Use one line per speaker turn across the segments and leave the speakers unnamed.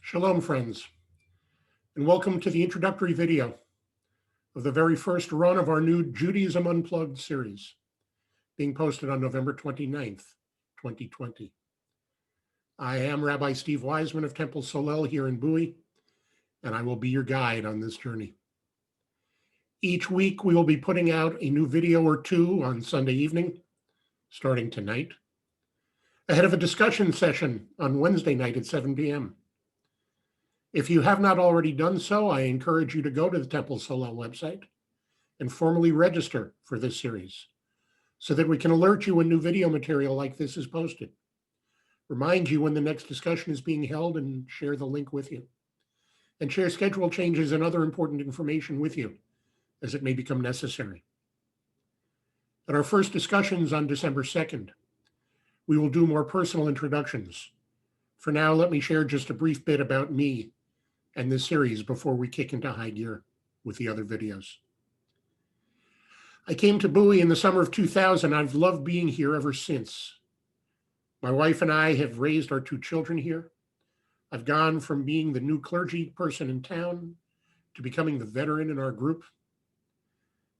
Shalom, friends, and welcome to the introductory video of the very first run of our new Judaism Unplugged series, being posted on November 29th, 2020. I am Rabbi Steve Wiseman of Temple Solel here in Bowie, and I will be your guide on this journey. Each week, we will be putting out a new video or two on Sunday evening, starting tonight, ahead of a discussion session on Wednesday night at 7 p.m. If you have not already done so, I encourage you to go to the Temple Solel website and formally register for this series so that we can alert you when new video material like this is posted, remind you when the next discussion is being held, and share the link with you, and share schedule changes and other important information with you as it may become necessary. At our first discussions on December 2nd, we will do more personal introductions. For now, let me share just a brief bit about me and this series before we kick into high gear with the other videos. I came to Bowie in the summer of 2000. I've loved being here ever since. My wife and I have raised our two children here. I've gone from being the new clergy person in town to becoming the veteran in our group.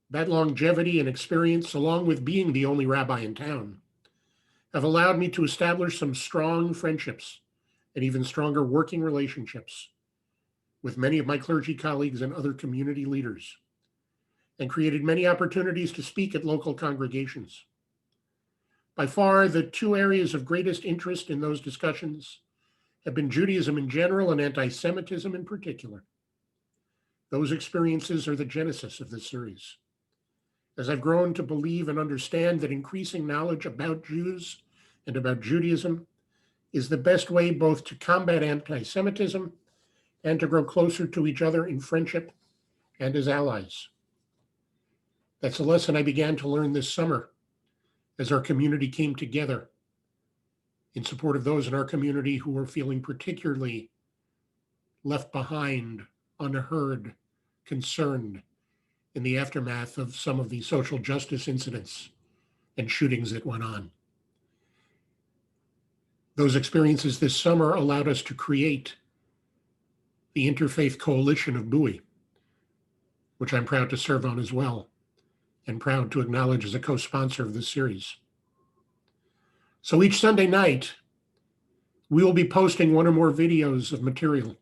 That longevity and experience, along with being the only rabbi in town, have allowed me to establish some strong friendships and even stronger working relationships with many of my clergy colleagues and other community leaders, and created many opportunities to speak at local congregations. By far, the two areas of greatest interest in those discussions have been Judaism in general and anti-Semitism in particular. Those experiences are the genesis of this series. As I've grown to believe and understand that increasing knowledge about Jews and about Judaism is the best way both to combat anti-Semitism and to grow closer to each other in friendship and as allies. That's a lesson I began to learn this summer as our community came together in support of those in our community who were feeling particularly left behind, unheard, concerned in the aftermath of some of the social justice incidents and shootings that went on. Those experiences this summer allowed us to create the Interfaith Coalition of Bowie, which I'm proud to serve on as well, and proud to acknowledge as a co-sponsor of this series. So each Sunday night, we will be posting one or more videos of material.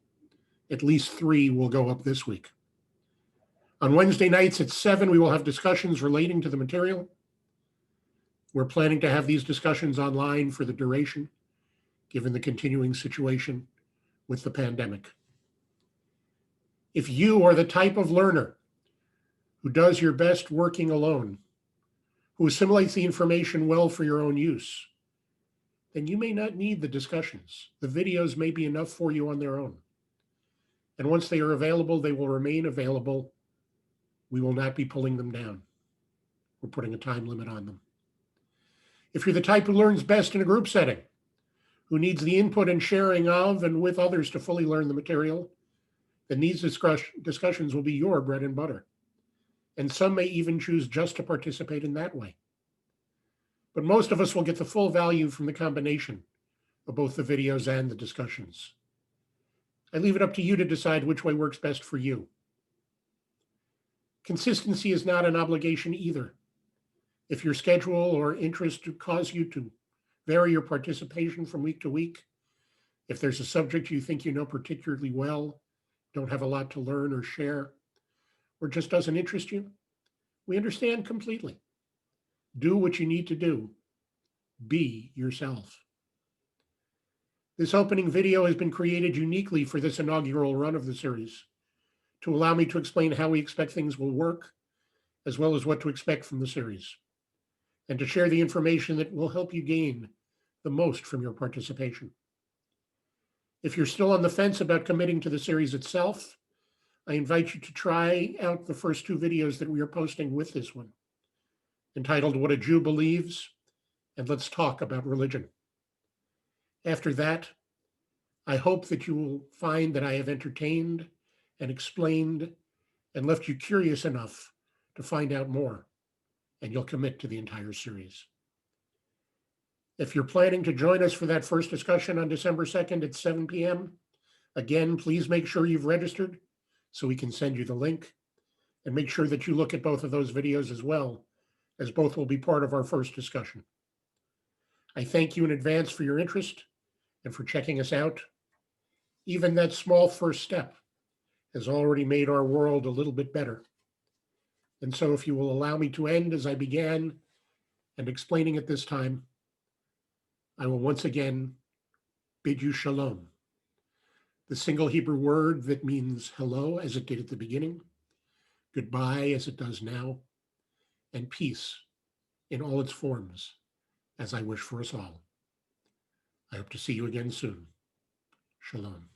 At least 3 will go up this week. On Wednesday nights at 7, we will have discussions relating to the material. We're planning to have these discussions online for the duration, given the continuing situation with the pandemic. If you are the type of learner who does your best working alone, who assimilates the information well for your own use, then you may not need the discussions. The videos may be enough for you on their own. And once they are available, they will remain available. We will not be pulling them down. We're putting a time limit on them. If you're the type who learns best in a group setting, who needs the input and sharing of and with others to fully learn the material, then these discussions will be your bread and butter. And some may even choose just to participate in that way. But most of us will get the full value from the combination of both the videos and the discussions. I leave it up to you to decide which way works best for you. Consistency is not an obligation either. If your schedule or interest cause you to vary your participation from week to week, if there's a subject you think you know particularly well, don't have a lot to learn or share, or just doesn't interest you, we understand completely. Do what you need to do. Be yourself. This opening video has been created uniquely for this inaugural run of the series to allow me to explain how we expect things will work, as well as what to expect from the series, and to share the information that will help you gain the most from your participation. If you're still on the fence about committing to the series itself, I invite you to try out the first 2 videos that we are posting with this one, entitled What a Jew Believes and Let's Talk About Religion. After that, I hope that you will find that I have entertained and explained and left you curious enough to find out more, and you'll commit to the entire series. If you're planning to join us for that first discussion on December 2nd at 7 p.m., Again, please make sure you've registered so we can send you the link, and make sure that you look at both of those videos as well, as both will be part of our first discussion. I thank you in advance for your interest and for checking us out. Even that small first step has already made our world a little bit better. And so if you will allow me to end as I began and explaining it this time, I will once again bid you shalom, the single Hebrew word that means hello as it did at the beginning, goodbye as it does now, and peace in all its forms as I wish for us all. I hope to see you again soon. Shalom.